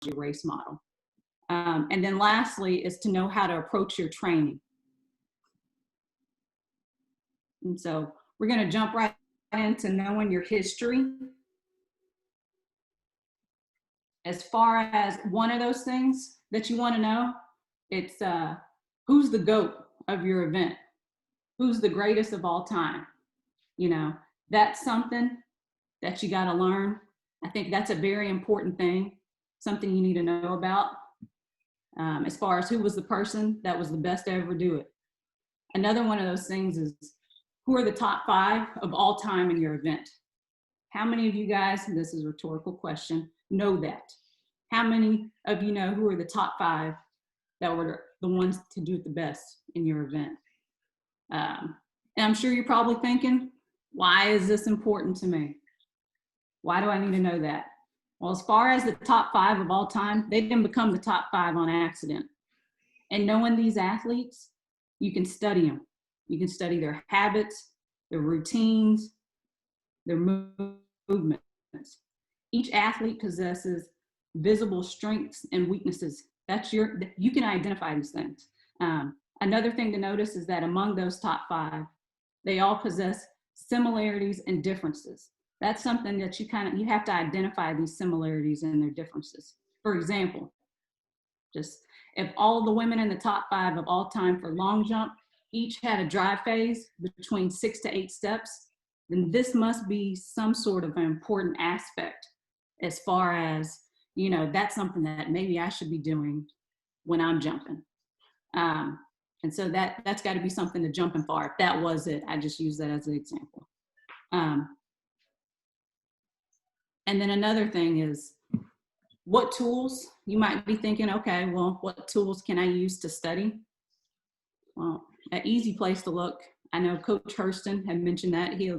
your race model. And then lastly is to know how to approach your training. And so we're going to jump right into knowing your history. As far as one of those things that you want to know, it's who's the GOAT of your event? Who's the greatest of all time? You know, that's something that you got to learn. I think that's a very important thing, something you need to know about. As far as who was the person that was the best to ever do it. Another one of those things is who are the top 5 of all time in your event? How many of you guys, and this is a rhetorical question, know that? How many of you know who are the top 5 that were the ones to do it the best in your event? And I'm sure you're probably thinking, why is this important to me? Why do I need to know that? Well, as far as the top 5 of all time, they didn't become the top 5 on accident. And knowing these athletes, you can study them. You can study their habits, their routines, their movements. Each athlete possesses visible strengths and weaknesses. You can identify these things. Another thing to notice is that among those top 5, they all possess similarities and differences. That's something that you have to identify these similarities and their differences. For example, just if all the women in the top 5 of all time for long jump each had a drive phase between 6 to 8 steps, then this must be some sort of an important aspect as far as, you know, that's something that maybe I should be doing when I'm jumping. And so that's got to be something to jumping for. If that was it, I just use that as an example. And then another thing is what tools. You might be thinking, okay, well, what tools can I use to study? Well, an easy place to look. I know Coach Hurston had mentioned that he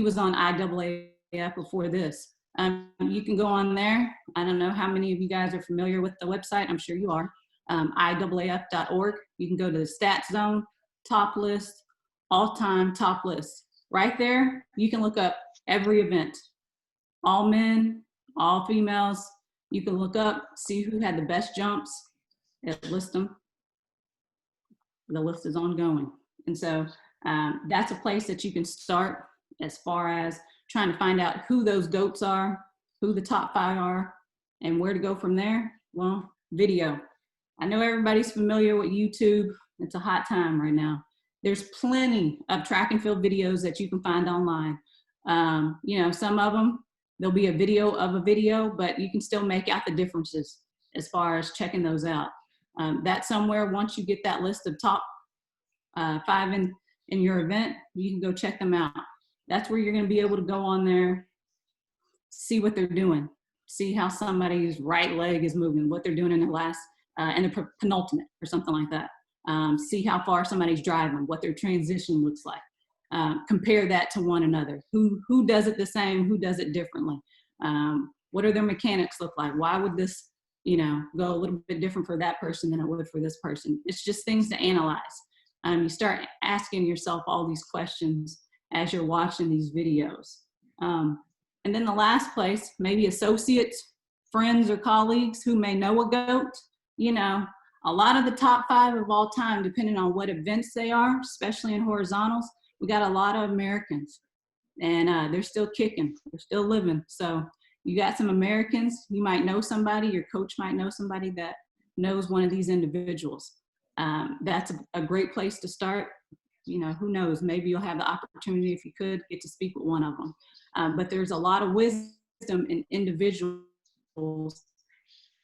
was on IAAF before this. You can go on there. I don't know how many of you guys are familiar with the website. I'm sure you are. IAAF.org. You can go to the stats zone, top list, all-time top list. Right there, you can look up every event. All men, all females. You can look up, see who had the best jumps, and list them. The list is ongoing. And so that's a place that you can start as far as trying to find out who those GOATs are, who the top 5 are, and where to go from there. Well, video. I know everybody's familiar with YouTube. It's a hot time right now. There's plenty of track and field videos that you can find online. You know, some of them, there'll be a video of a video, but you can still make out the differences as far as checking those out. That's somewhere, once you get that list of top 5 in your event, you can go check them out. That's where you're going to be able to go on there, see what they're doing, see how somebody's right leg is moving, what they're doing in the last, in the penultimate or something like that. See how far somebody's driving, what their transition looks like. Compare that to one another. Who does it the same? Who does it differently? What are their mechanics look like? Why would this, you know, go a little bit different for that person than it would for this person? It's just things to analyze. You start asking yourself all these questions as you're watching these videos. And then the last place, maybe associates, friends, or colleagues who may know a GOAT. You know, a lot of the top 5 of all time, depending on what events they are, especially in horizontals, we got a lot of Americans, and they're still kicking, they're still living. So you got some Americans, you might know somebody, your coach might know somebody that knows one of these individuals. That's a great place to start. You know, who knows, maybe you'll have the opportunity, if you could, get to speak with one of them. But there's a lot of wisdom in individuals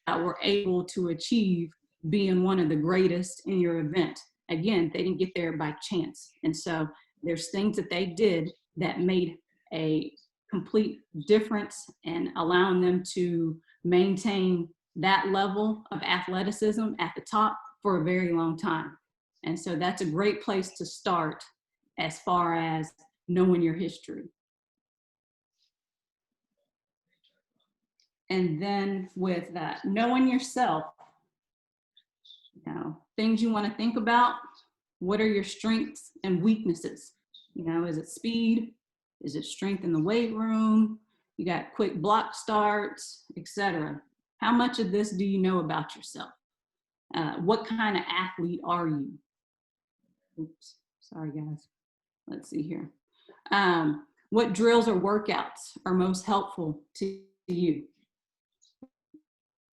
that were able to achieve being one of the greatest in your event. Again, they didn't get there by chance. And so there's things that they did that made a complete difference and allowing them to maintain that level of athleticism at the top for a very long time. And so that's a great place to start as far as knowing your history. And then with knowing yourself, you know, things you want to think about. What are your strengths and weaknesses? You know, is it speed? Is it strength in the weight room? You got quick block starts, etc. How much of this do you know about yourself? What kind of athlete are you? Oops, sorry guys. Let's see here. What drills or workouts are most helpful to you?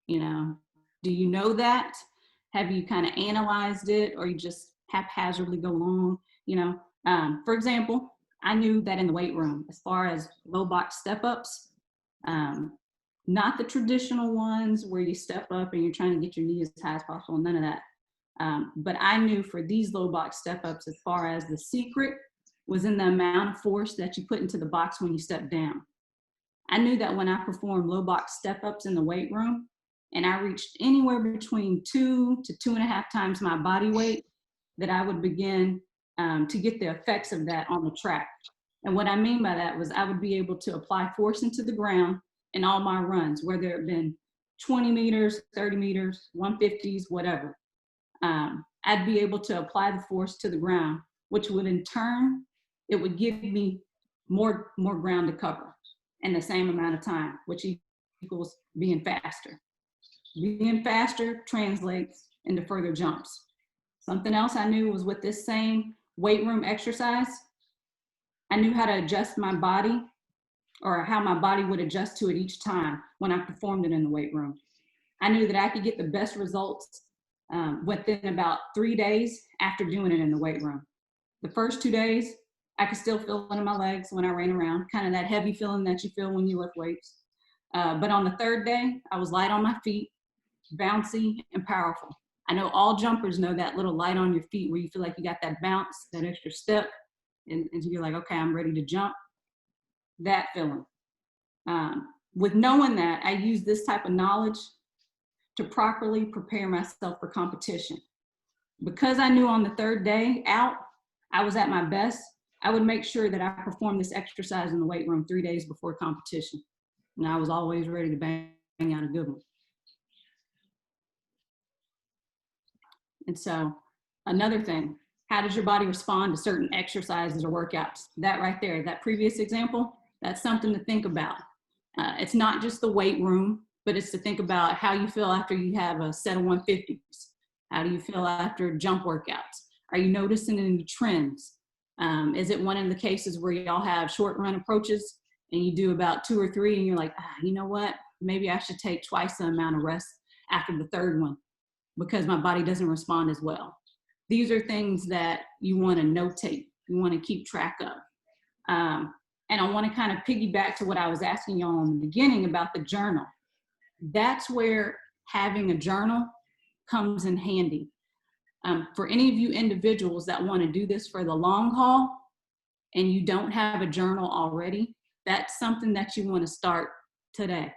You know, do you know that? Have you kind of analyzed it, or you just haphazardly go along? You know, for example, I knew that in the weight room, as far as low box step ups, not the traditional ones where you step up and you're trying to get your knee as high as possible, none of that. But I knew for these low box step ups, as far as the secret was in the amount of force that you put into the box when you step down. I knew that when I performed low box step ups in the weight room, and I reached anywhere between 2 to 2.5 times my body weight, that I would begin to get the effects of that on the track. And what I mean by that was I would be able to apply force into the ground in all my runs, whether it been 20 meters, 30 meters, 150s, whatever. I'd be able to apply the force to the ground, which would in turn, it would give me more ground to cover in the same amount of time, which equals being faster. Being faster translates into further jumps. Something else I knew was with this same weight room exercise, I knew how to adjust my body, or how my body would adjust to it each time when I performed it in the weight room. I knew that I could get the best results within about 3 days after doing it in the weight room. The first 2 days, I could still feel it in my legs when I ran around, kind of that heavy feeling that you feel when you lift weights. But on the third day, I was light on my feet, bouncy and powerful. I know all jumpers know that little light on your feet where you feel like you got that bounce, that extra step, and you're like, okay, I'm ready to jump. That feeling. With knowing that, I use this type of knowledge to properly prepare myself for competition. Because I knew on the third day out, I was at my best, I would make sure that I performed this exercise in the weight room 3 days before competition. And I was always ready to bang out a good one. And so another thing, how does your body respond to certain exercises or workouts? That right there, that previous example, that's something to think about. It's not just the weight room, but it's to think about how you feel after you have a set of 150s. How do you feel after jump workouts? Are you noticing any trends? Is it one of the cases where y'all have short run approaches and you do about 2 or 3 and you're like, you know what? Maybe I should take twice the amount of rest after the third one because my body doesn't respond as well. These are things that you want to notate, you want to keep track of. And I want to kind of piggyback to what I was asking y'all in the beginning about the journal. That's where having a journal comes in handy. For any of you individuals that want to do this for the long haul and you don't have a journal already, that's something that you want to start today.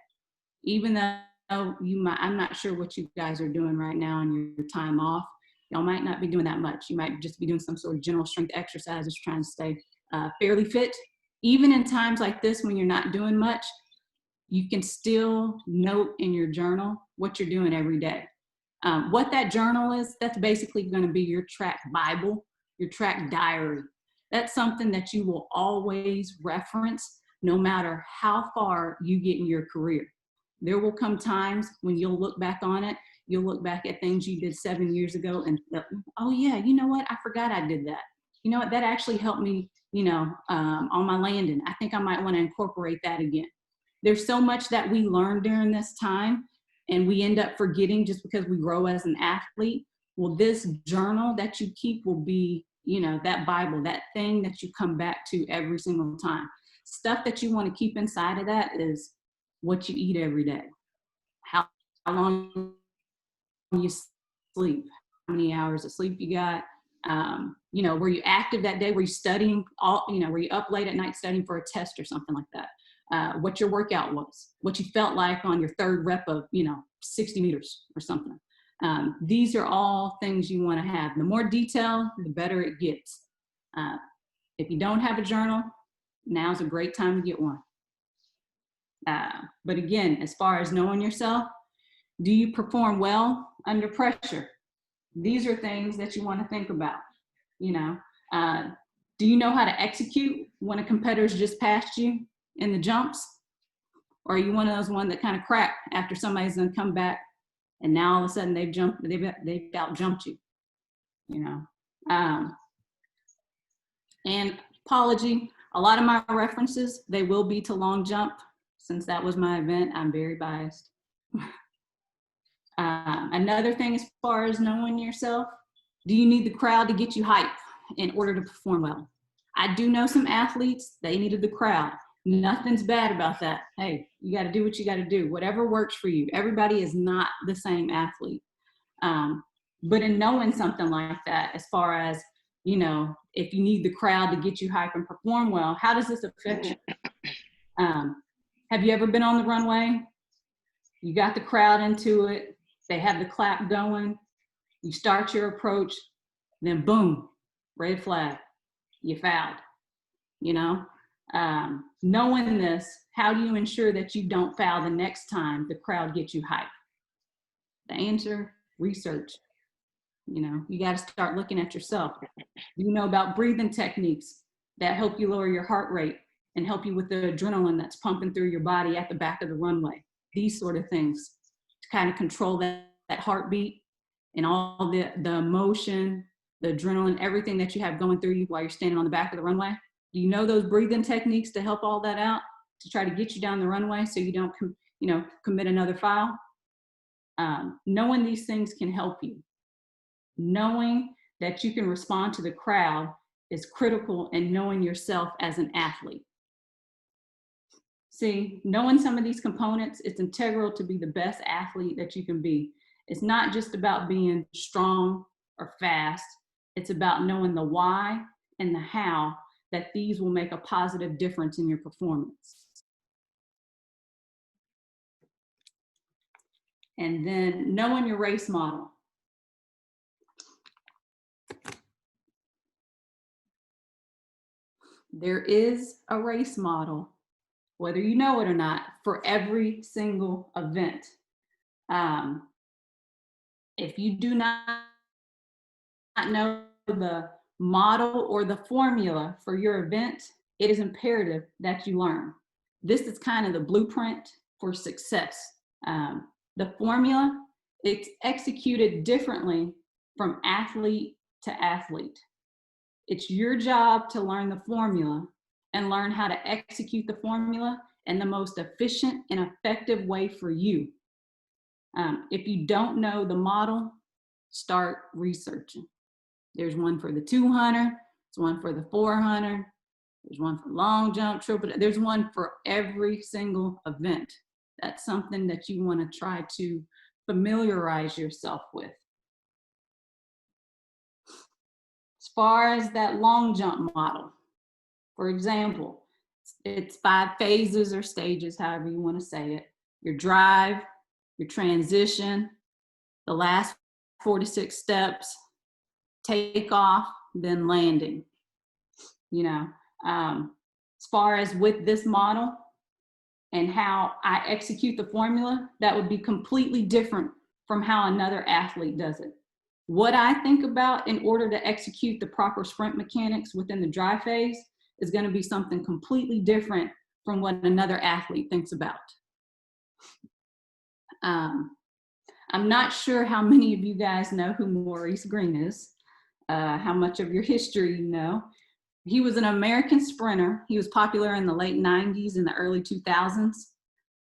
Even though you might, I'm not sure what you guys are doing right now on your time off. Y'all might not be doing that much. You might just be doing some sort of general strength exercises, trying to stay fairly fit. Even in times like this when you're not doing much, you can still note in your journal what you're doing every day. What that journal is, that's basically going to be your track Bible, your track diary. That's something that you will always reference no matter how far you get in your career. There will come times when you'll look back on it, you'll look back at things you did 7 years ago and, oh yeah, you know what? I forgot I did that. You know what? That actually helped me, on my landing. I think I might want to incorporate that again. There's so much that we learned during this time and we end up forgetting just because we grow as an athlete. Well, this journal that you keep will be, that Bible, that thing that you come back to every single time. Stuff that you want to keep inside of that is what you eat every day, how long you sleep, how many hours of sleep you got, were you active that day, were you studying, were you up late at night studying for a test or something like that, what your workout was, what you felt like on your third rep of 60 meters or something. These are all things you want to have. The more detail, the better it gets. If you don't have a journal, now's a great time to get one. But again, as far as knowing yourself, do you perform well under pressure? These are things that you want to think about. Do you know how to execute when a competitor's just passed you in the jumps? Or are you one of those one that kind of crack after somebody's gonna come back and now all of a sudden they've out-jumped you, you know? And apology, a lot of my references, they will be to long jump. Since that was my event, I'm very biased. Another thing as far as knowing yourself, do you need the crowd to get you hype in order to perform well? I do know some athletes, they needed the crowd. Nothing's bad about that. Hey, you gotta do what you gotta do. Whatever works for you. Everybody is not the same athlete. But in knowing something like that, as far as, you know, if you need the crowd to get you hype and perform well, how does this affect you? Have you ever been on the runway? You got the crowd into it. They have the clap going. You start your approach, then boom, red flag, you fouled, you know? Knowing this, how do you ensure that you don't foul the next time the crowd gets you hyped? The answer, research. You know, you got to start looking at yourself. You know about breathing techniques that help you lower your heart rate and help you with the adrenaline that's pumping through your body at the back of the runway. These sort of things to kind of control that heartbeat and all the emotion, the adrenaline, everything that you have going through you while you're standing on the back of the runway. Do you know those breathing techniques to help all that out, to try to get you down the runway so you don't, you know, commit another foul? Knowing these things can help you. Knowing that you can respond to the crowd is critical in knowing yourself as an athlete. See, knowing some of these components, it's integral to be the best athlete that you can be. It's not just about being strong or fast. It's about knowing the why and the how that these will make a positive difference in your performance. And then knowing your race model. There is a race model, whether you know it or not, for every single event. If you do not know the model or the formula for your event, it is imperative that you learn. This is kind of the blueprint for success. The formula, it's executed differently from athlete to athlete. It's your job to learn the formula and learn how to execute the formula in the most efficient and effective way for you. If you don't know the model, start researching. There's one for the 200, there's one for the 400, there's one for long jump, triple, there's one for every single event. That's something that you want to try to familiarize yourself with. As far as that long jump model, for example, it's 5 phases or stages, however you want to say it. Your drive, your transition, the last 4 to 6 steps, takeoff, then landing. You know, as far as with this model and how I execute the formula, that would be completely different from how another athlete does it. What I think about in order to execute the proper sprint mechanics within the drive phase is going to be something completely different from what another athlete thinks about. I'm not sure how many of you guys know who Maurice Green is, how much of your history you know. He was an American sprinter. He was popular in the late 90s and the early 2000s.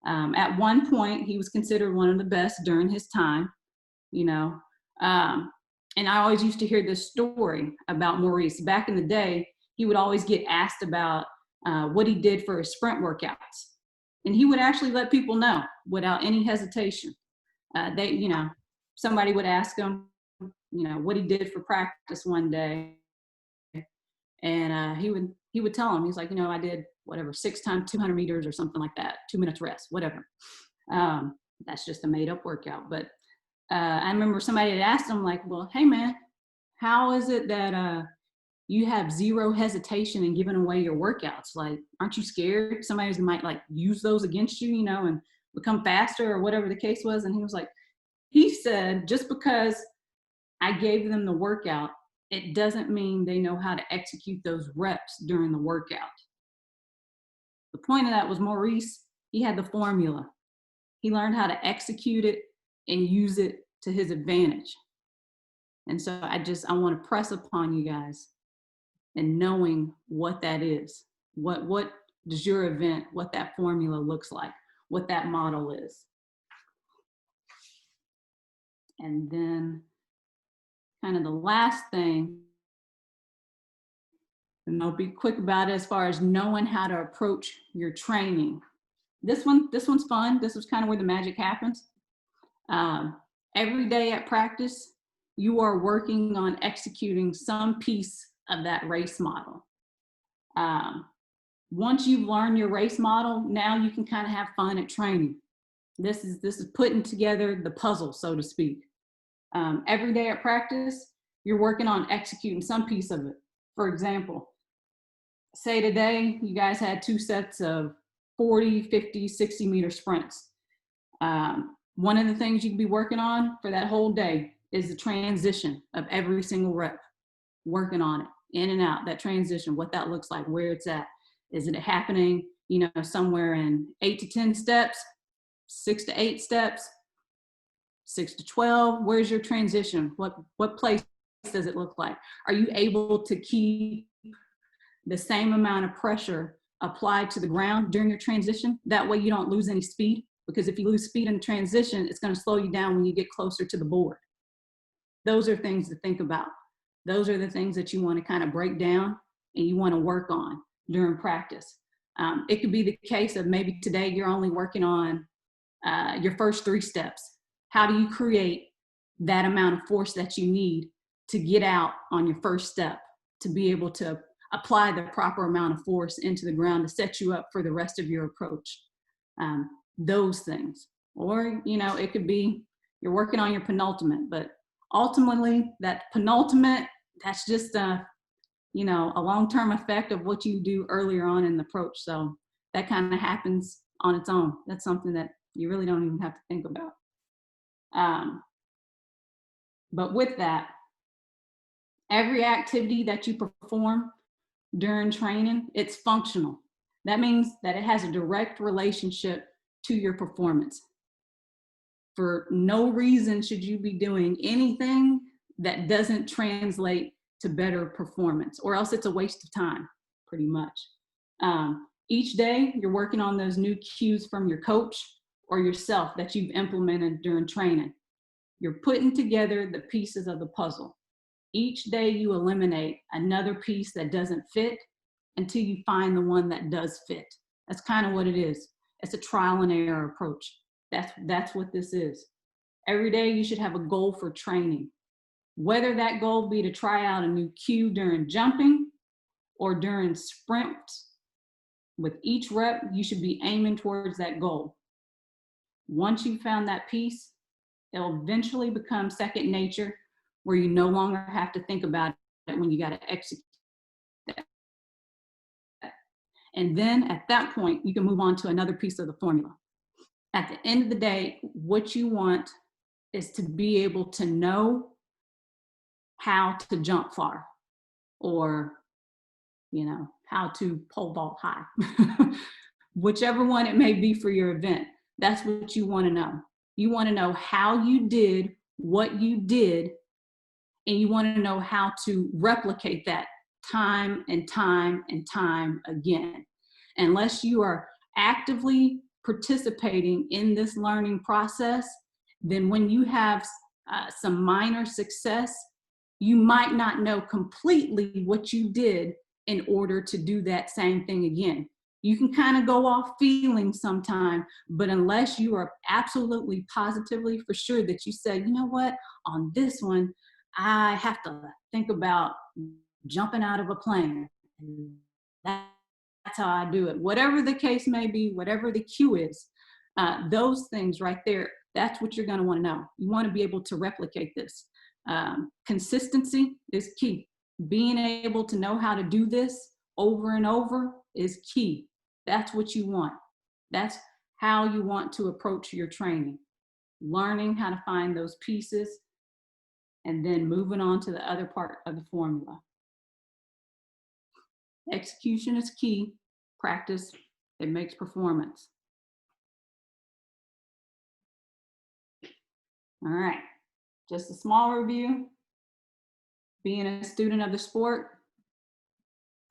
At one point, he was considered one of the best during his time, you know. And I always used to hear this story about Maurice. Back in the day, he would always get asked about what he did for his sprint workouts. And he would actually let people know without any hesitation. You know, somebody would ask him, you know, what he did for practice one day. And he would tell him, he's like, you know, I did whatever, 6 times 200 meters or something like that, 2 minutes rest, whatever. That's just a made up workout. But I remember somebody had asked him like, well, hey man, how is it that you have zero hesitation in giving away your workouts? Like, aren't you scared somebody might like use those against you, you know, and become faster or whatever the case was? And he was like, he said, just because I gave them the workout, it doesn't mean they know how to execute those reps during the workout. The point of that was Maurice He had the formula. He learned how to execute it and use it to his advantage. And so I want to press upon you guys and knowing what that is. What does your event, what that formula looks like, what that model is. And then kind of the last thing, and I'll be quick about it as far as knowing how to approach your training. This one's fun. This is kind of where the magic happens. Every day at practice, you are working on executing some piece of that race model. Once you've learned your race model, now you can kind of have fun at training. This is putting together the puzzle, so to speak. Every day at practice, you're working on executing some piece of it. For example, say today you guys had 2 sets of 40, 50, 60 meter sprints. One of the things you can be working on for that whole day is the transition of every single rep, working on it, in and out, that transition, what that looks like, where it's at. Is it happening, somewhere in 8 to 10 steps, 6 to 8 steps, 6 to 12? Where's your transition? What place does it look like? Are you able to keep the same amount of pressure applied to the ground during your transition? That way you don't lose any speed, because if you lose speed in transition, it's going to slow you down when you get closer to the board. Those are things to think about. Those are the things that you want to kind of break down and you want to work on during practice. It could be the case of maybe today you're only working on your first 3 steps. How do you create that amount of force that you need to get out on your first step, to be able to apply the proper amount of force into the ground to set you up for the rest of your approach? Those things. Or, it could be you're working on your penultimate, but ultimately that penultimate, that's just a long-term effect of what you do earlier on in the approach. So that kind of happens on its own. That's something that you really don't even have to think about. But with that, every activity that you perform during training, it's functional. That means that it has a direct relationship to your performance. For no reason should you be doing anything that doesn't translate to better performance, or else it's a waste of time, pretty much. Each day, you're working on those new cues from your coach or yourself that you've implemented during training. You're putting together the pieces of the puzzle. Each day, you eliminate another piece that doesn't fit until you find the one that does fit. That's kind of what it is. It's a trial and error approach. That's what this is. Every day, you should have a goal for training. Whether that goal be to try out a new cue during jumping or during sprints, with each rep, you should be aiming towards that goal. Once you've found that piece, it'll eventually become second nature, where you no longer have to think about it when you got to execute that. And then at that point, you can move on to another piece of the formula. At the end of the day, what you want is to be able to know how to jump far, or how to pole vault high. Whichever one it may be for your event, that's what you want to know. You want to know how you did what you did, and you want to know how to replicate that time and time and time again. Unless you are actively participating in this learning process, then when you have some minor success, you might not know completely what you did in order to do that same thing again. You can kind of go off feeling sometime, but unless you are absolutely positively for sure that you say, you know what, on this one, I have to think about jumping out of a plane. That's how I do it. Whatever the case may be, whatever the cue is, those things right there, that's what you're going to want to know. You want to be able to replicate this. Consistency is key. Being able to know how to do this over and over is key. That's what you want. That's how you want to approach your training. Learning how to find those pieces and then moving on to the other part of the formula. Execution is key. Practice, it makes performance. All right, just a small review. Being a student of the sport,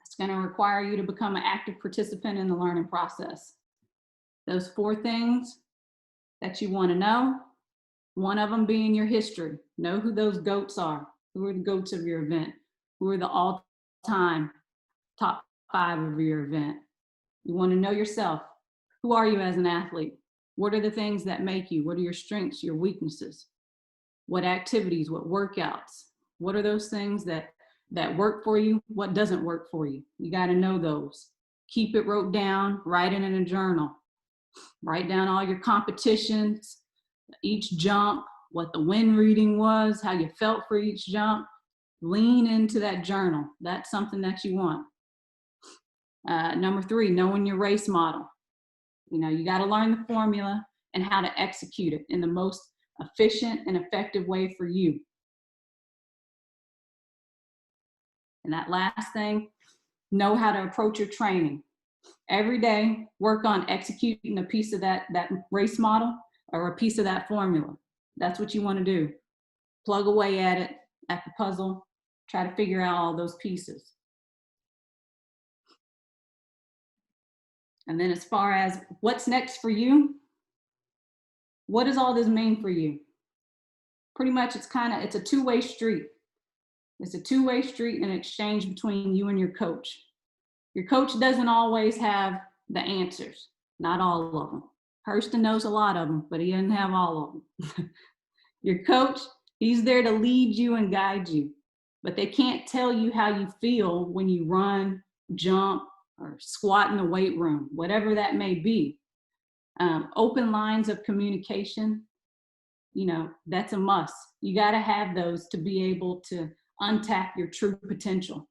it's going to require you to become an active participant in the learning process. Those 4 things that you want to know, one of them being your history. Know who those GOATs are. Who are the GOATs of your event? Who are the all-time top 5 of your event? You want to know yourself. Who are you as an athlete? What are the things that make you? What are your strengths, your weaknesses? What activities, what workouts? What are those things that work for you? What doesn't work for you? You got to know those. Keep it wrote down, write it in a journal. Write down all your competitions, each jump, what the wind reading was, how you felt for each jump. Lean into that journal. That's something that you want. Number 3, knowing your race model. You know, you got to learn the formula and how to execute it in the most efficient and effective way for you. And that last thing, know how to approach your training. Every day, work on executing a piece of that race model or a piece of that formula. That's what you want to do. Plug away at it, at the puzzle, try to figure out all those pieces. And then as far as what's next for you, what does all this mean for you? Pretty much it's a two-way street. It's a two-way street in exchange between you and your coach. Your coach doesn't always have the answers, not all of them. Hurston knows a lot of them, but he doesn't have all of them. Your coach, he's there to lead you and guide you, but they can't tell you how you feel when you run, jump, or squat in the weight room, whatever that may be. Open lines of communication, you know, that's a must. You got to have those to be able to untap your true potential.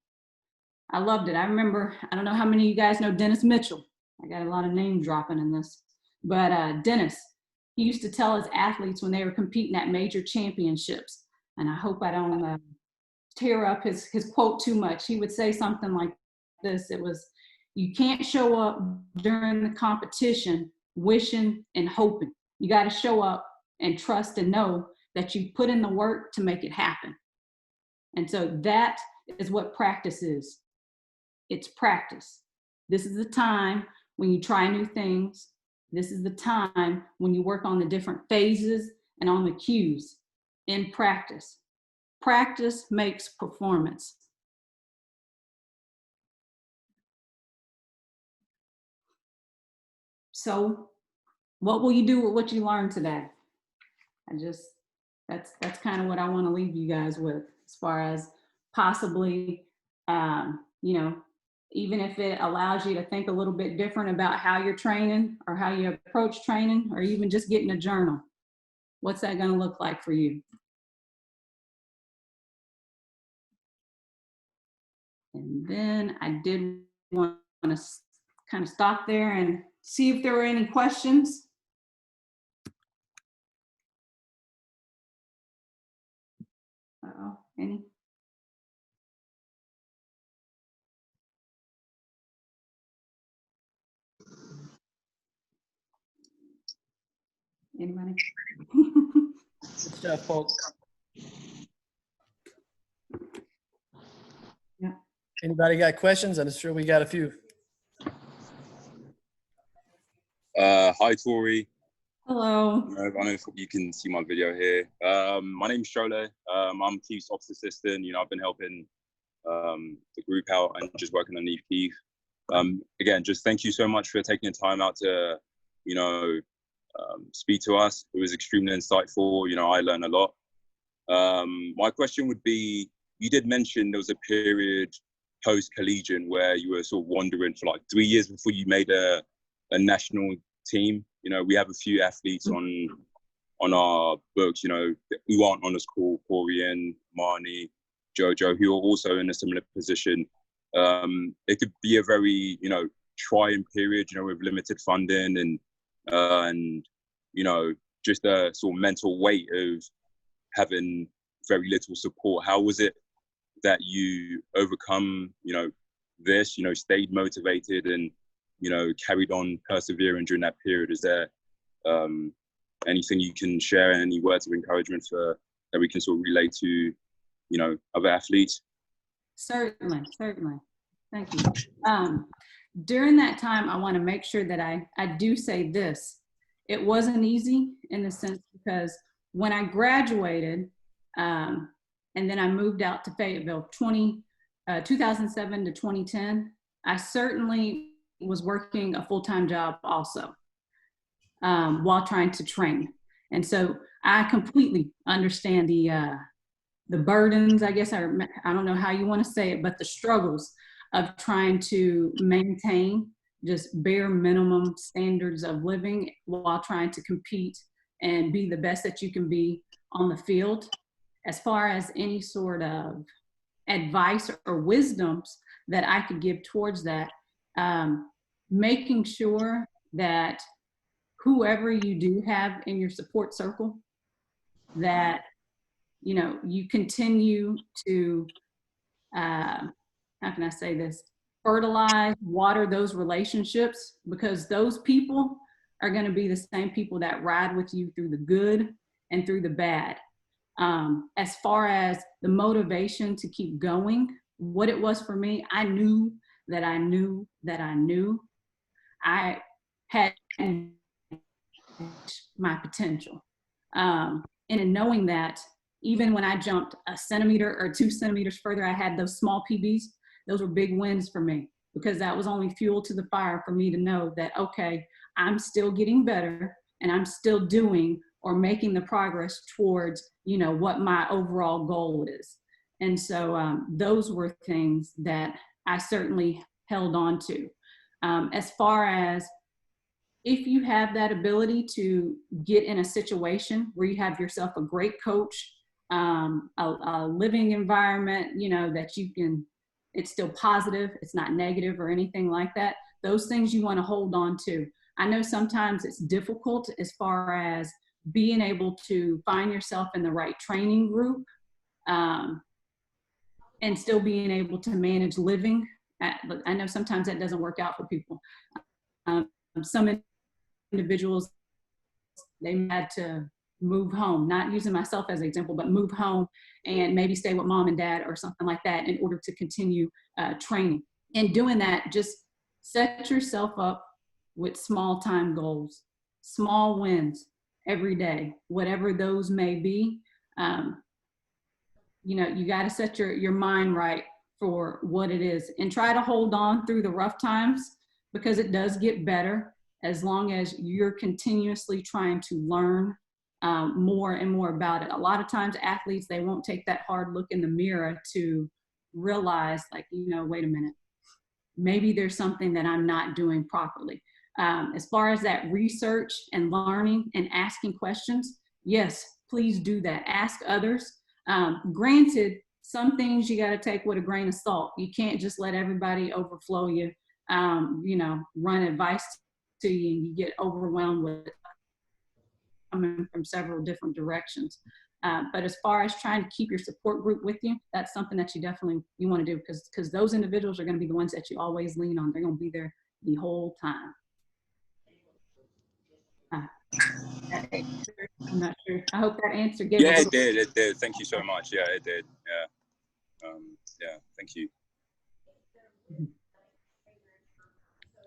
I loved it. I remember, I don't know how many of you guys know Dennis Mitchell. I got a lot of name dropping in this, but Dennis, he used to tell his athletes when they were competing at major championships, and I hope I don't tear up his quote too much. He would say something like this. It was, you can't show up during the competition wishing and hoping. You got to show up and trust and know that you put in the work to make it happen. And so that is what practice is. It's practice. This is the time when you try new things. This is the time when you work on the different phases and on the cues in practice. Practice makes performance. So what will you do with what you learned today? That's kind of what I want to leave you guys with, as far as possibly, you know, even if it allows you to think a little bit different about how you're training or how you approach training, or even just getting a journal. What's that going to look like for you? And then I did want to kind of stop there and see if there were any questions. Uh-oh, any? Anybody? Good stuff, Polk. Yeah. Anybody got questions? I'm sure we got a few. Hi, Tori. Hello. I don't know if you can see my video here. My name's Shole. I'm Keith's ops assistant. You know, I've been helping the group out and just working underneath Keith. Again, just thank you so much for taking the time out to, you know, speak to us. It was extremely insightful. You know, I learned a lot. My question would be, you did mention there was a period post-collegiate where you were sort of wandering for like 3 years before you made a national team. You know, we have a few athletes on our books, you know, who aren't on this call, Corian, Marnie, Jojo, who are also in a similar position. It could be a very, you know, trying period, you know, with limited funding and you know, just a sort of mental weight of having very little support. How was it that you overcome, you know, this, you know, stayed motivated and, you know, carried on persevering during that period? Is there anything you can share, and any words of encouragement that we can sort of relate to, you know, other athletes? Certainly, certainly. Thank you. During that time, I want to make sure that I do say this. It wasn't easy in the sense because when I graduated, and then I moved out to Fayetteville, 2007 to 2010, I certainly was working a full-time job also, while trying to train. And so I completely understand the burdens, I guess, I don't know how you want to say it, but the struggles of trying to maintain just bare minimum standards of living while trying to compete and be the best that you can be on the field. As far as any sort of advice or wisdoms that I could give towards that, making sure that whoever you do have in your support circle, that, you know, you continue to, how can I say this, fertilize, water those relationships, because those people are going to be the same people that ride with you through the good and through the bad. As far as the motivation to keep going, what it was for me, I knew that I knew that I knew I had my potential. And in knowing that, even when I jumped a centimeter or 2 centimeters further, I had those small PBs. Those were big wins for me, because that was only fuel to the fire for me to know that, okay, I'm still getting better and I'm still doing or making the progress towards, you know, what my overall goal is. And so those were things that I certainly held on to. As far as if you have that ability to get in a situation where you have yourself a great coach, a living environment, you know, that you can, it's still positive, it's not negative or anything like that, those things you want to hold on to. I know sometimes it's difficult as far as being able to find yourself in the right training group, and still being able to manage living. I know sometimes that doesn't work out for people. Some individuals, they had to move home, not using myself as an example, but move home and maybe stay with mom and dad or something like that in order to continue training. In doing that, just set yourself up with small time goals, small wins every day, whatever those may be. You know, you got to set your mind right for what it is and try to hold on through the rough times, because it does get better as long as you're continuously trying to learn more and more about it. A lot of times athletes, they won't take that hard look in the mirror to realize, like, you know, wait a minute, maybe there's something that I'm not doing properly. As far as that research and learning and asking questions, yes, please do that. Ask others. Granted, some things you got to take with a grain of salt. You can't just let everybody overflow you, you know, run advice to you and you get overwhelmed with coming from several different directions. But as far as trying to keep your support group with you, that's something that you want to do, because those individuals are going to be the ones that you always lean on. They're going to be there the whole time. I'm not sure. I hope that answer gave. Yeah, it did. It did. Thank you so much. Yeah, it did. Yeah. Yeah. Thank you.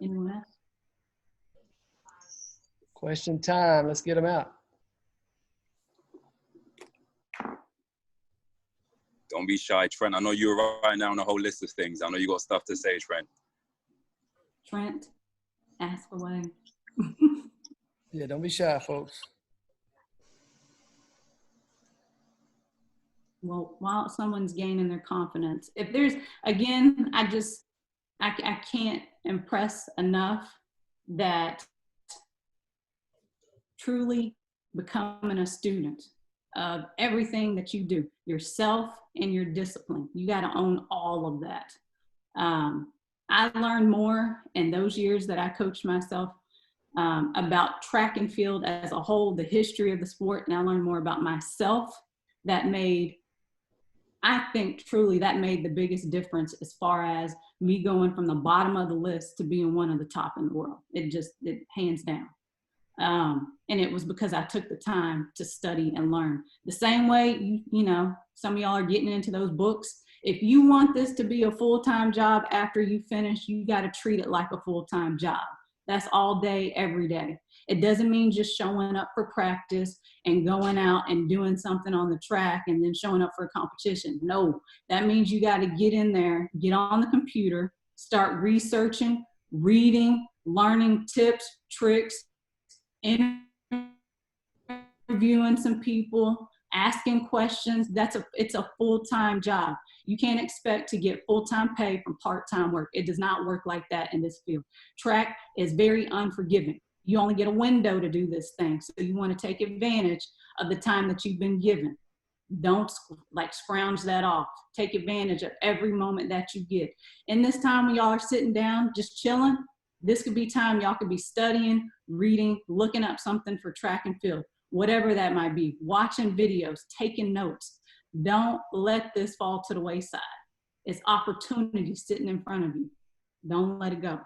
Anyone else? Question time. Let's get them out. Don't be shy, Trent. I know you're right now on a whole list of things. I know you got stuff to say, Trent. Trent, ask away. Yeah, don't be shy, folks. Well, while someone's gaining their confidence, if there's, again, I can't impress enough that truly becoming a student of everything that you do, yourself and your discipline, you got to own all of that. I learned more in those years that I coached myself about track and field as a whole, the history of the sport, and I learned more about myself. That made, I think truly that made the biggest difference as far as me going from the bottom of the list to being one of the top in the world. It hands down. And it was because I took the time to study and learn. The same way, you know, some of y'all are getting into those books. If you want this to be a full-time job after you finish, you got to treat it like a full-time job. That's all day, every day. It doesn't mean just showing up for practice and going out and doing something on the track and then showing up for a competition. No, that means you got to get in there, get on the computer, start researching, reading, learning tips, tricks, interviewing some people, asking questions. It's a full-time job. You can't expect to get full-time pay from part-time work. It does not work like that in this field. Track is very unforgiving. You only get a window to do this thing. So you want to take advantage of the time that you've been given. Don't like scrounge that off. Take advantage of every moment that you get. In this time when y'all are sitting down, just chilling, this could be time y'all could be studying, reading, looking up something for track and field, whatever that might be, watching videos, taking notes. Don't let this fall to the wayside. It's opportunity sitting in front of you. Don't let it go.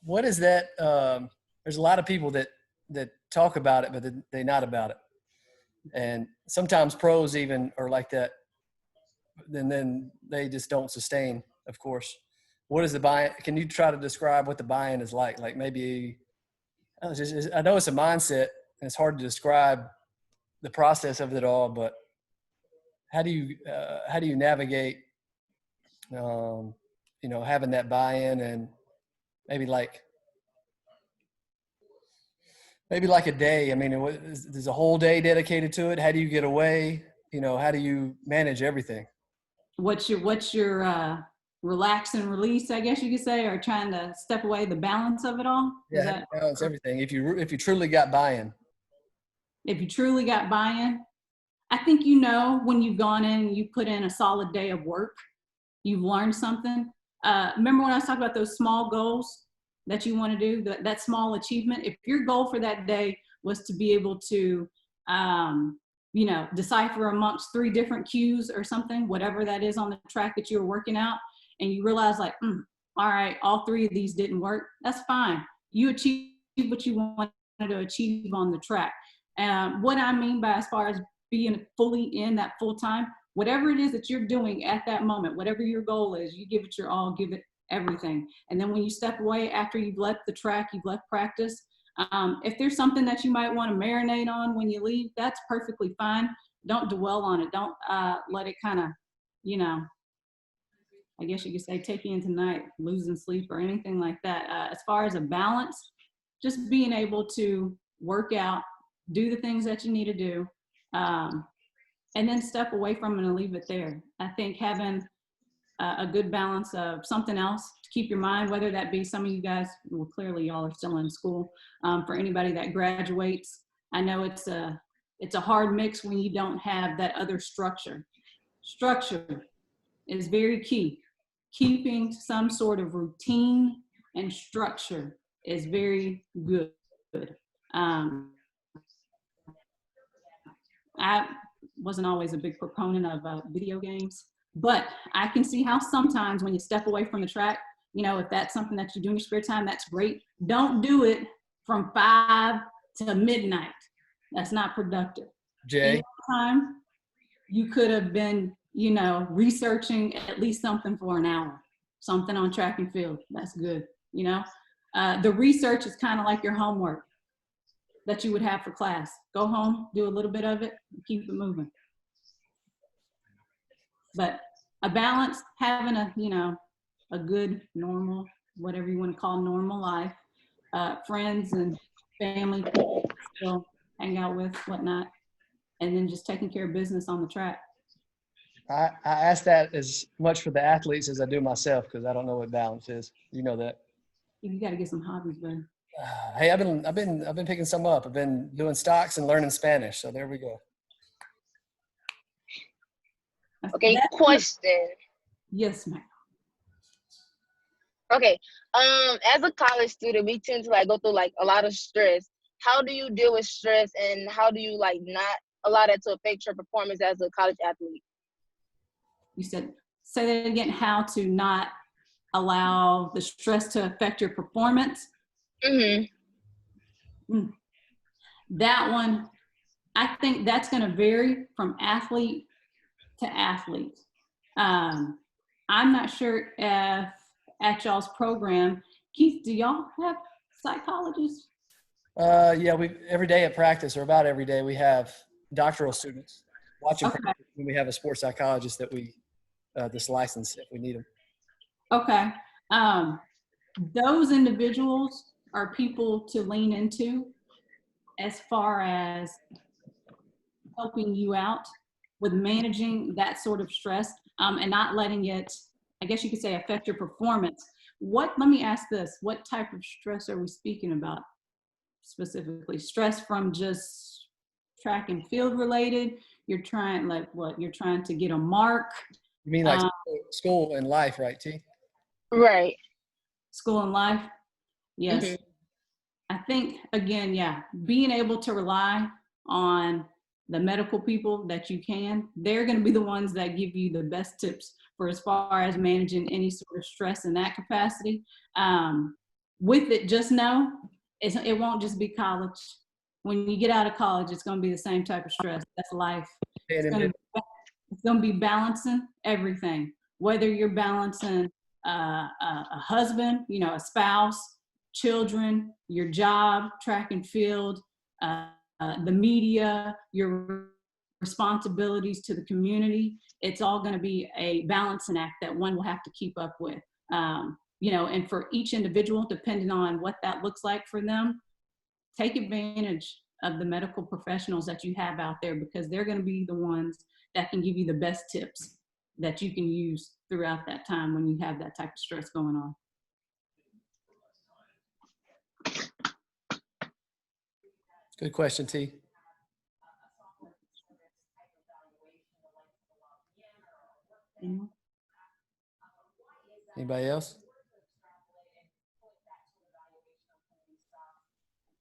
What is that? There's a lot of people that talk about it, but they're not about it. And sometimes pros even are like that. And then they just don't sustain, of course. What is the buy-in? Can you try to describe what the buy-in is like? Like maybe, I know it's a mindset and it's hard to describe the process of it all, but how do you navigate, you know, having that buy-in and maybe like a day? I mean, there's a whole day dedicated to it. How do you get away? You know, how do you manage everything? What's your relax and release, I guess you could say, or trying to step away, the balance of it all? Yeah, how do you balance everything. If you truly got buy-in. If you truly got buy-in, I think, you know, when you've gone in, you put in a solid day of work, you've learned something. Remember when I was talking about those small goals that you want to do, that small achievement? If your goal for that day was to be able to, you know, decipher amongst 3 different cues or something, whatever that is on the track that you were working out, and you realize like, all right, all 3 of these didn't work, that's fine. You achieved what you wanted to achieve on the track. What I mean by as far as being fully in that full time, whatever it is that you're doing at that moment, whatever your goal is, you give it your all, give it everything. And then when you step away after you've left the track, you've left practice, if there's something that you might want to marinate on when you leave, that's perfectly fine. Don't dwell on it. Don't let it kind of, you know, I guess you could say take you into night, losing sleep or anything like that. As far as a balance, just being able to work out, do the things that you need to do, and then step away from it and leave it there. I think having a good balance of something else to keep your mind, whether that be some of you guys, well, clearly y'all are still in school. For anybody that graduates, I know it's a hard mix when you don't have that other structure. Structure is very key. Keeping some sort of routine and structure is very good. I wasn't always a big proponent of video games, but I can see how sometimes when you step away from the track, you know, if that's something that you do in your spare time, that's great. Don't do it from 5 to midnight. That's not productive. Jay? Time you could have been, you know, researching at least something for an hour, something on track and field. That's good. You know, the research is kind of like your homework that you would have for class. Go home, do a little bit of it, and keep it moving. But a balance, having a, you know, a good, normal, whatever you want to call normal life, friends and family people still hang out with, whatnot, and then just taking care of business on the track. I ask that as much for the athletes as I do myself, because I don't know what balance is. You know that. You got to get some hobbies, buddy. Hey, I've been picking some up. I've been doing stocks and learning Spanish. So there we go. Okay, question. Yes, ma'am. Okay, as a college student, we tend to like go through like a lot of stress. How do you deal with stress, and how do you like not allow that to affect your performance as a college athlete? You said, say that again, how to not allow the stress to affect your performance? Mm-hmm. That one, I think that's going to vary from athlete to athlete. I'm not sure if at y'all's program, Keith, do y'all have psychologists? Yeah, we every day at practice, or about every day, we have doctoral students watching Okay. practice, and we have a sports psychologist that we this license if we need them. Okay. Those individuals are people to lean into as far as helping you out with managing that sort of stress, and not letting it, I guess you could say, affect your performance. Let me ask this, what type of stress are we speaking about specifically? Stress from just track and field related? You're trying, like what? You're trying to get a mark? You mean like school and life, right, T? Right. School and life? Yes. Mhm. I think, again, yeah, being able to rely on the medical people that you can, they're going to be the ones that give you the best tips for as far as managing any sort of stress in that capacity. With it, just know it won't just be college. When you get out of college, it's going to be the same type of stress. That's life. It's going to be balancing everything, whether you're balancing a husband, a spouse, children, your job, track and field, the media, your responsibilities to the community. It's all going to be a balancing act that one will have to keep up with. And for each individual, depending on what that looks like for them, take advantage of the medical professionals that you have out there, because they're going to be the ones that can give you the best tips that you can use throughout that time when you have that type of stress going on. Good question, T. Anybody else?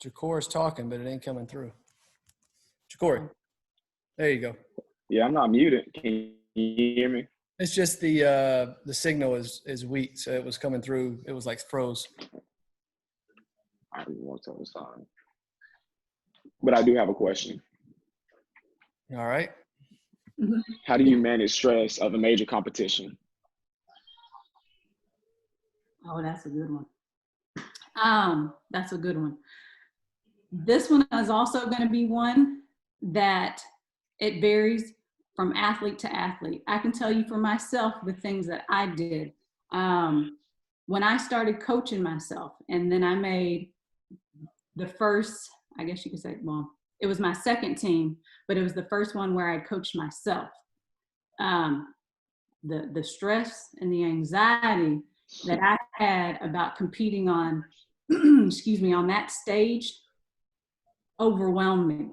Jacor's talking, but it ain't coming through. Jacor, there you go. Yeah, I'm not muted. Can you hear me? It's just the signal is weak, so it was coming through. It was like froze. I don't want to sign. But I do have a question. All right. How do you manage stress of a major competition? Oh, that's a good one. That's a good one. This one is also going to be one that it varies from athlete to athlete. I can tell you for myself the things that I did. When I started coaching myself, and then I made the first, I guess you could say, well, it was my second team, but it was the first one where I coached myself. The stress and the anxiety that I had about competing on, on that stage overwhelmed me.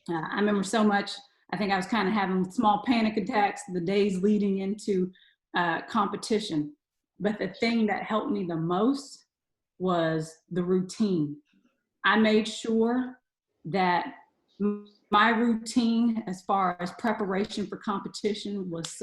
I remember so much, I think I was kind of having small panic attacks the days leading into competition. But the thing that helped me the most was the routine. I made sure that my routine as far as preparation for competition was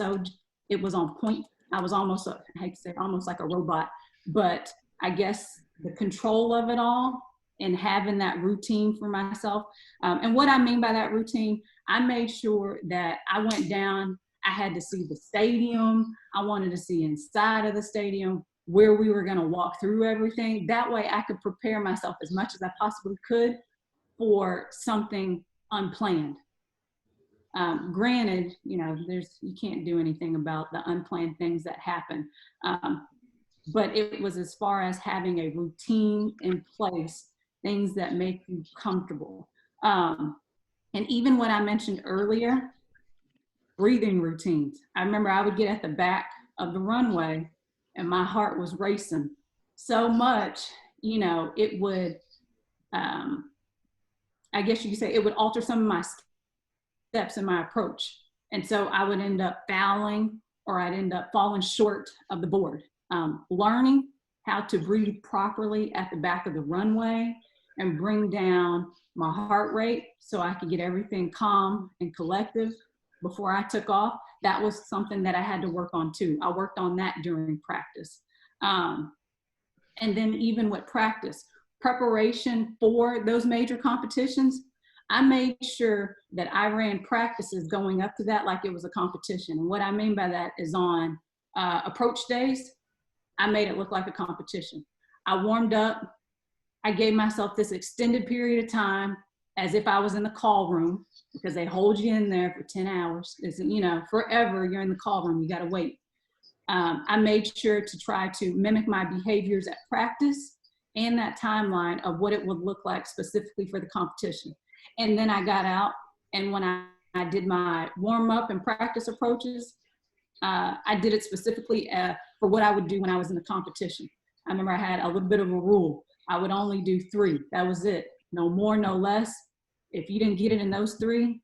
it was on point. I was almost, I hate to say, almost like a robot, but I guess the control of it all and having that routine for myself. And what I mean by that routine, I made sure that I went down, I had to see the stadium. I wanted to see inside of the stadium where we were going to walk through everything. That way I could prepare myself as much as I possibly could for something unplanned. Granted, you can't do anything about the unplanned things that happen. But it was as far as having a routine in place, things that make you comfortable. And even what I mentioned earlier, breathing routines. I remember I would get at the back of the runway and my heart was racing so much, it would, I guess you could say it would alter some of my steps in my approach. And so I would end up fouling, or I'd end up falling short of the board. Learning how to breathe properly at the back of the runway and bring down my heart rate so I could get everything calm and collective before I took off. That was something that I had to work on too. I worked on that during practice. And then even with practice preparation for those major competitions, I made sure that I ran practices going up to that like it was a competition. And what I mean by that is on approach days, I made it look like a competition. I warmed up. I gave myself this extended period of time as if I was in the call room, because they hold you in there for 10 hours. It's, you know, forever you're in the call room, you gotta wait. I made sure to try to mimic my behaviors at practice and that timeline of what it would look like specifically for the competition. And then I got out, and when I did my warm up and practice approaches, I did it specifically for what I would do when I was in the competition. I remember I had a little bit of a rule. I would only do 3, that was it. No more, no less. If you didn't get it in those 3,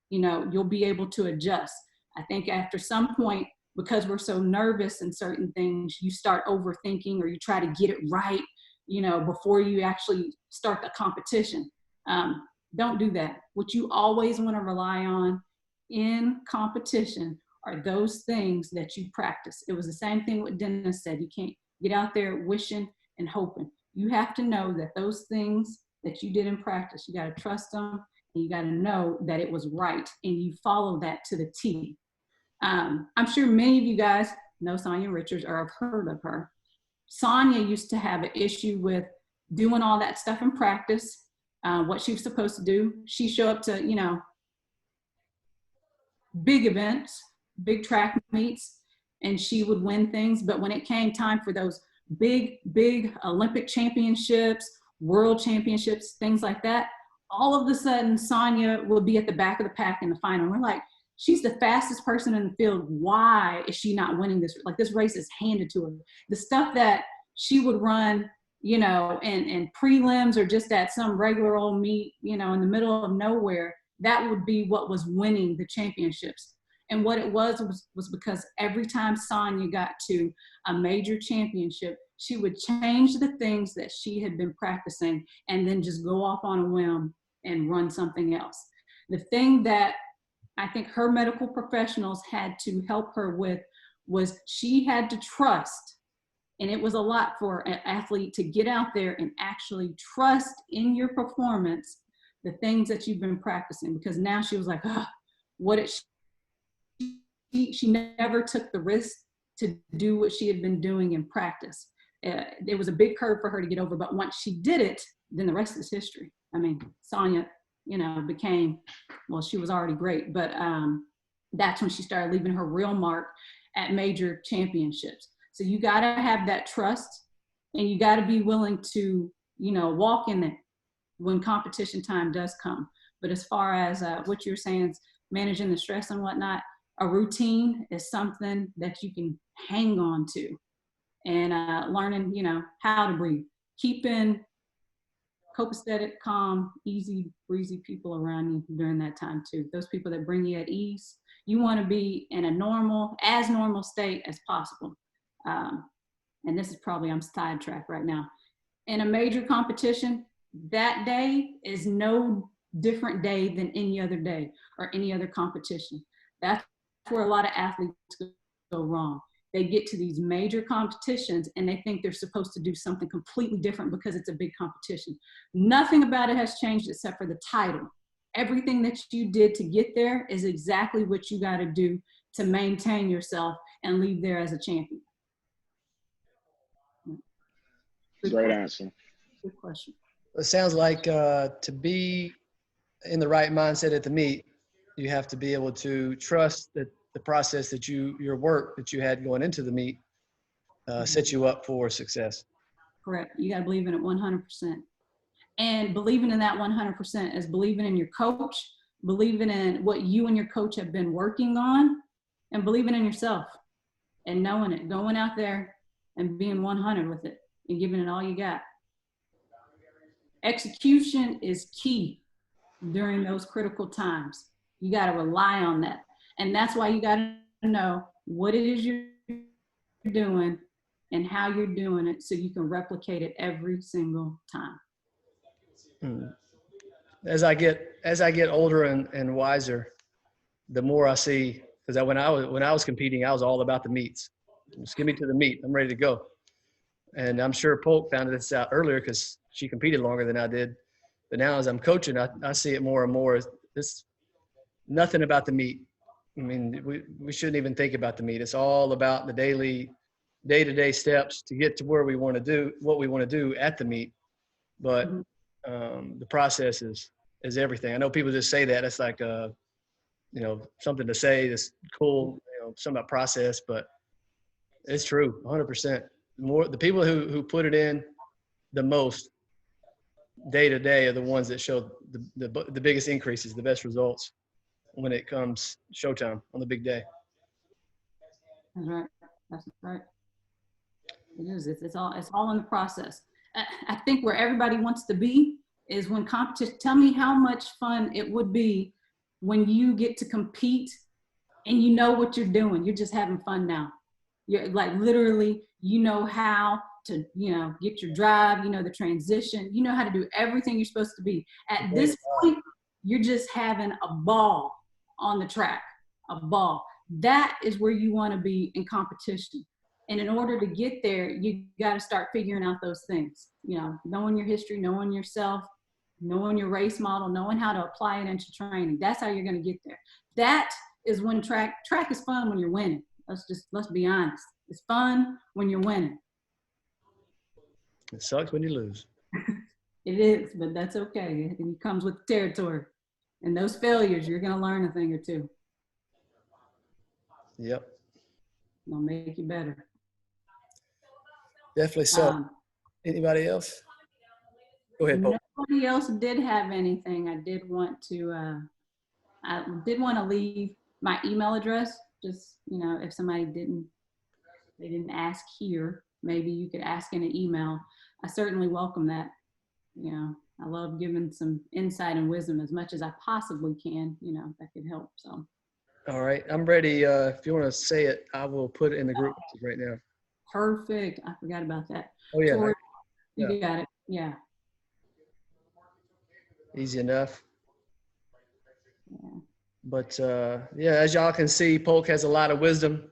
you know, you'll be able to adjust. I think after some point, because we're so nervous in certain things, you start overthinking, or you try to get it right, you know, before you actually start the competition. Don't do that. What you always want to rely on in competition are those things that you practice. It was the same thing what Dennis said. You can't get out there wishing and hoping. You have to know that those things that you did in practice, you got to trust them, and you got to know that it was right, and you follow that to the T. I'm sure many of you guys know Sonia Richards or have heard of her. Sonia used to have an issue with doing all that stuff in practice, what she was supposed to do. She showed up to, you know, big events, big track meets, and she would win things. But when it came time for those big Olympic championships, world championships, things like that, all of a sudden Sonia would be at the back of the pack in the final. We're like, she's the fastest person in the field. Why is she not winning this? Like, this race is handed to her. The stuff that she would run, you know, and prelims or just at some regular old meet, you know, in the middle of nowhere, that would be what was winning the championships. And what it was because every time Sonia got to a major championship, she would change the things that she had been practicing and then just go off on a whim and run something else. The thing that I think her medical professionals had to help her with was she had to trust, and it was a lot for an athlete to get out there and actually trust in your performance, the things that you've been practicing, because now she was like, oh, what did she never took the risk to do what she had been doing in practice. It was a big curve for her to get over, but once she did it, then the rest is history. I mean, Sonia, you know, became, well, she was already great, but that's when she started leaving her real mark at major championships. So you got to have that trust, and you got to be willing to, you know, walk in it when competition time does come. But as far as what you're saying is managing the stress and whatnot, a routine is something that you can hang on to, and learning, you know, how to breathe, keeping copacetic, calm, easy, breezy people around you during that time too. Those people that bring you at ease. You want to be in a normal state as possible. And this is probably, I'm sidetracked right now. In a major competition, that day is no different day than any other day or any other competition. That's where a lot of athletes go wrong. They get to these major competitions and they think they're supposed to do something completely different because it's a big competition. Nothing about it has changed except for the title. Everything that you did to get there is exactly what you got to do to maintain yourself and leave there as a champion. Great answer. Good question. It sounds like to be in the right mindset at the meet, you have to be able to trust that the process that your work that you had going into the meet sets you up for success. Correct. You got to believe in it 100%. And believing in that 100% is believing in your coach, believing in what you and your coach have been working on, and believing in yourself and knowing it, going out there and being 100 with it and giving it all you got. Execution is key during those critical times. You got to rely on that. And that's why you got to know what it is you're doing and how you're doing it so you can replicate it every single time. As I get older and wiser, the more I see, because when I was competing, I was all about the meets. Just give me to the meet. I'm ready to go. And I'm sure Polk found this out earlier because she competed longer than I did. But now as I'm coaching, I see it more and more as this nothing about the meet. I mean, we shouldn't even think about the meet. It's all about the day-to-day steps to get to where we want to do what we want to do at the meet. But the process is everything. I know people just say that. It's like, something to say that's cool, something about process, but it's true, 100%. The people who put it in the most day to day are the ones that show the biggest increases, the best results when it comes showtime on the big day. That's right. That's right. It is. It's all in the process. I think where everybody wants to be is when competition. Tell me how much fun it would be when you get to compete and you know what you're doing. You're just having fun now. You're like literally, how to, get your drive, the transition, how to do everything you're supposed to be. At this point, you're just having a ball on the track, a ball. That is where you want to be in competition. And in order to get there, you got to start figuring out those things, knowing your history, knowing yourself, knowing your race model, knowing how to apply it into training. That's how you're going to get there. That is when track is fun when you're winning. Let's be honest. It's fun when you're winning. It sucks when you lose. It is, but that's okay. It comes with the territory. And those failures, you're going to learn a thing or two. Yep. It'll make you better. Definitely so. Anybody else? Go ahead, Polk. Nobody else did have anything. I did want to leave my email address. Just, if somebody didn't ask here, maybe you could ask in an email. I certainly welcome that. I love giving some insight and wisdom as much as I possibly can, that could help. So. All right. I'm ready. If you want to say it, I will put it in the group right now. Perfect. I forgot about that. Oh, yeah. Tori, you got it. Yeah. Easy enough. Yeah. But, as y'all can see, Polk has a lot of wisdom.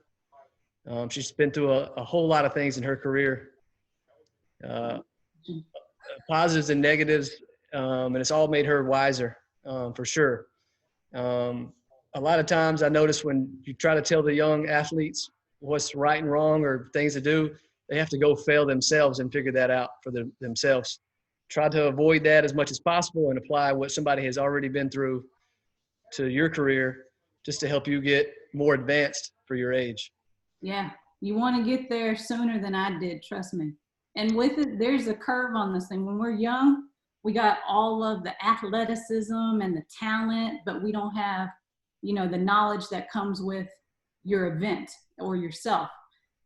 She's been through a whole lot of things in her career, positives and negatives, and it's all made her wiser, for sure. A lot of times I notice when you try to tell the young athletes what's right and wrong or things to do, they have to go fail themselves and figure that out for themselves. Try to avoid that as much as possible and apply what somebody has already been through to your career just to help you get more advanced for your age. Yeah, you want to get there sooner than I did, trust me. And with it, there's a curve on this thing. When we're young, we got all of the athleticism and the talent, but we don't have, the knowledge that comes with your event or yourself.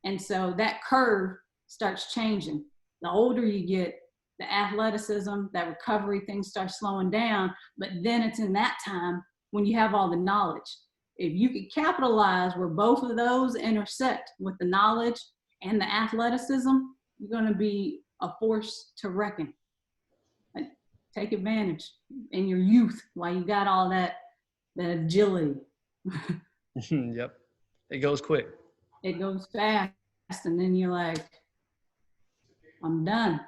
And so that curve starts changing. The older you get, the athleticism, that recovery, things start slowing down. But then it's in that time when you have all the knowledge. If you could capitalize where both of those intersect with the knowledge and the athleticism, you're going to be a force to reckon. Like, take advantage in your youth while you got all that agility. Yep. It goes quick. It goes fast, and then you're like, I'm done.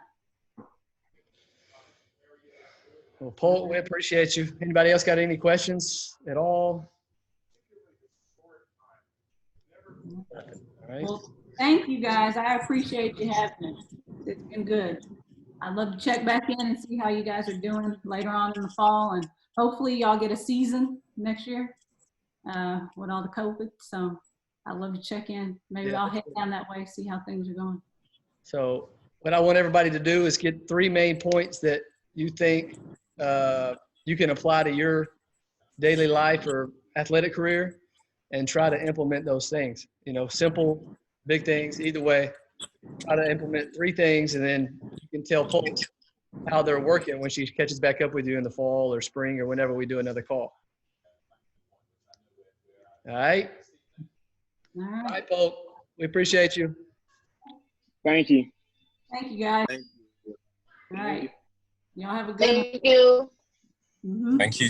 Well, Polk, we appreciate you. Anybody else got any questions at all? All right. Well, thank you guys. I appreciate you having us. It's been good. I'd love to check back in and see how you guys are doing later on in the fall, and hopefully y'all get a season next year with all the COVID. So I'd love to check in. Maybe I'll head down that way, see how things are going. So what I want everybody to do is get 3 main points that you think you can apply to your daily life or athletic career and try to implement those things. Simple, big things, either way. Try to implement 3 things, and then you can tell Polk how they're working when she catches back up with you in the fall or spring or whenever we do another call. All right? All right. All right, Polk. We appreciate you. Thank you. Thank you, guys. Thank you. All right. Y'all have a good one. Thank you. Mm-hmm. Thank you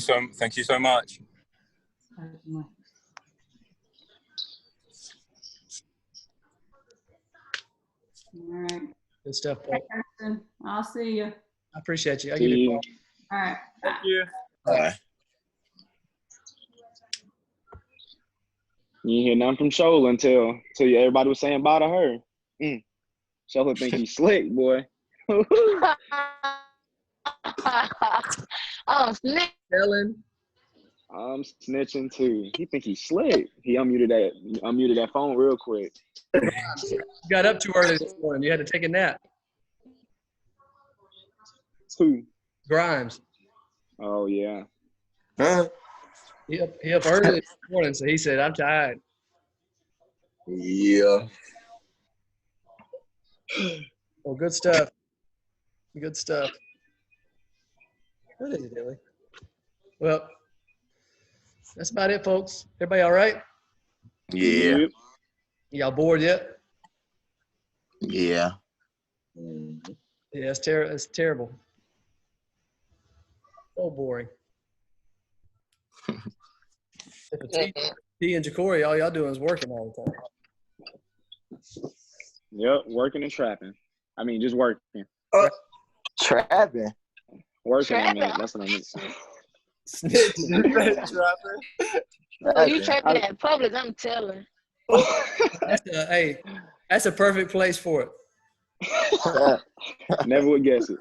so much. All right. Good stuff, Polk. I'll see you. I appreciate you. I'll See give you a you. call. All right. Thank you. Bye. You didn't hear nothing from Shola until everybody was saying bye to her. Shola think he's slick, boy. Oh, snap. Ellen. I'm snitching too. He think he's slick. He unmuted that phone real quick. You got up too early this morning. You had to take a nap. Who? Grimes. Oh yeah. Huh? He up early this morning, so he said, I'm tired. Yeah. Well, good stuff. Good stuff. What is it, Dilly? Well, that's about it, folks. Everybody all right? Yeah. Yep. Y'all bored yet? Yeah. Yeah, it's terrible. So boring. If it's T and Jacory, all y'all doing is working all the time. Yep. Working and trapping. I mean, just working. Trapping. Working. I Trapping. mean, that's what I mean. Snitch. Oh, you trapping at Publix, I'm telling. That's a perfect place for it. Never would guess it.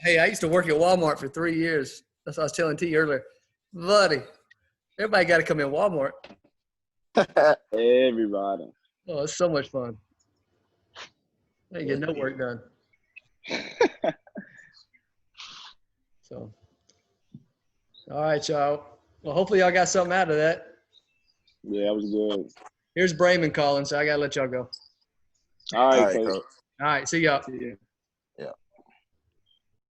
Hey, I used to work at Walmart for 3 years. That's what I was telling T earlier. Buddy, everybody got to come in Walmart. Everybody. Oh, it's so much fun. I ain't get no work done. So, all right, y'all. Well, hopefully y'all got something out of that. Yeah, that was good. Here's Brayman calling, so I got to let y'all go. All right, All right, coach. coach. All right, see y'all. See ya.